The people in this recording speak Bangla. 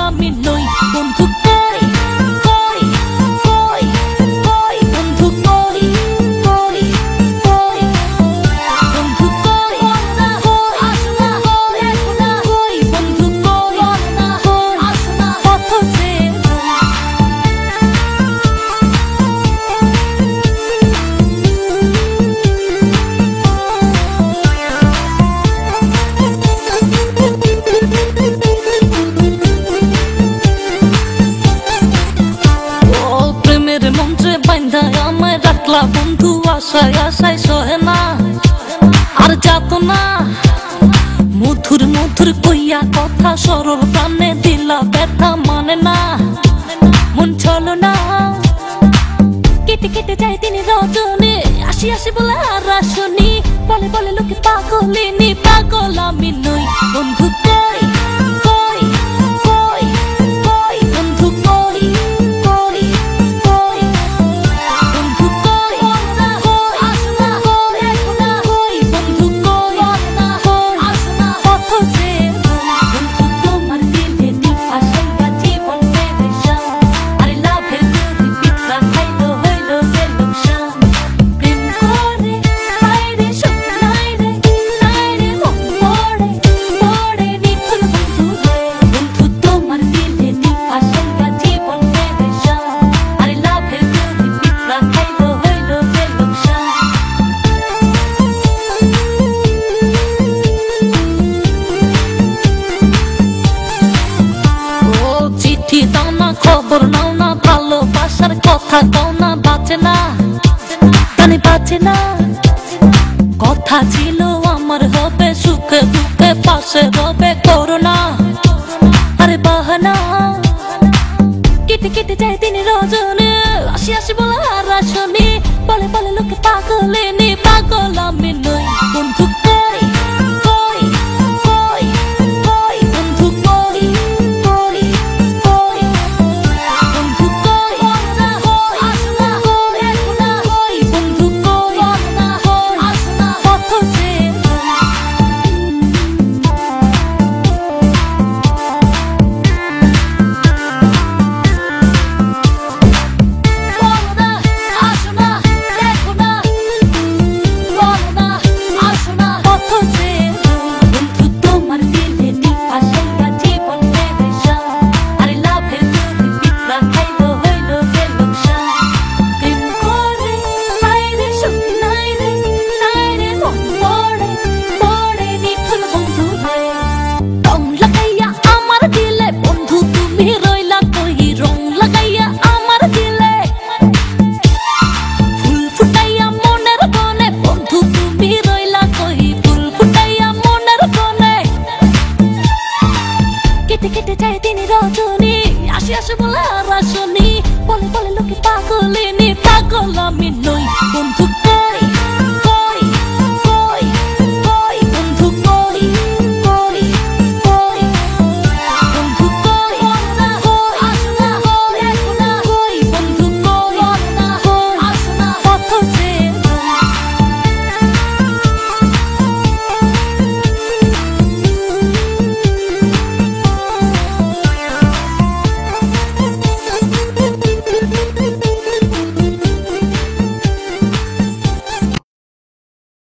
আমি নই বন্ধু কই কই কই কই বন্ধু কই কই কই বন্ধু কই না কই আসনা কই না কই বন্ধু কই না কই আসনা কত যে আমায় রাখলা বন্ধু আশায় আশায় সহে না আর যাত না মধুর মধুর কইয়া কথা সরল প্রাণে দিলা ব্যথা মানে না মন চলো না কেটে কেটে যায় তিনি রজনী আসি আসি বলে আর আসনি বলে বলে লোকে পাগলিনী পাগল আমি নই বন্ধু কই কই কই কই বন্ধু কই কই কই বন্ধু কই না কই আসনা কই না কই বন্ধু কই না কই আসনা কত যে বন্ধু তোমার দিলে নি আশাইয়া জীবন পেরেশান আরে লাভের দুধ পিঠা খাইলো হইলো যে লোকসান প্রেম করে বাইরে সুখ নাই রে মন পড়ে পড়ে নিখুন বন্ধু রে বন্ধু তোমার দিলে নি আশাইয়া জীবন পেরেশান আরে লাভের দুধ পিঠা খাইলো হইলো যে লোকসান ও চিঠি দাও না খবর নাও না ভালোবাসার কথা দাও না বাঁচে না জানি বাঁচে না কথা ছিল আমার হবে সুখে দুঃখে পাশে রবে করোনা আরে বাহানা কেটে কেটে যায় তিনি রজনী আসি আসি বলে আর আসনি বলে বলে লোকে পাগলিনী পাগল আমি নই বন্ধু কই কই কই কই বন্ধু কই কই কই বন্ধু কই না কই আসনা কই না কই বন্ধু কই না কই আসনা কত যে বলনা আসনা দেখো না বলনা আসনা কত যে বন্ধু তোমার দিলে নি আশাইয়া জীবন পেরেশান আরে লাভের দুধ পিঠা খাইলো হইলো যে লোকসান প্রেম করে বাইরে সুখ নাই রে মন পড়ে পড়ে নিখুন বন্ধু রে রং লাগাইয়া আমার দিলে বন্ধু তুমি রইলা কই রং লাগাইয়া আমার দিলে ফুল ফুটাইয়া মনের বনে বন্ধু তুমি রইলা কই ফুল ফুটাইয়া মনের বনে কেটে কেটে যায় তিনি রজনী আসি আসি বলে আর আসনি বলে বলে লোকে পাগলিনী পাগল আমি নই বন্ধু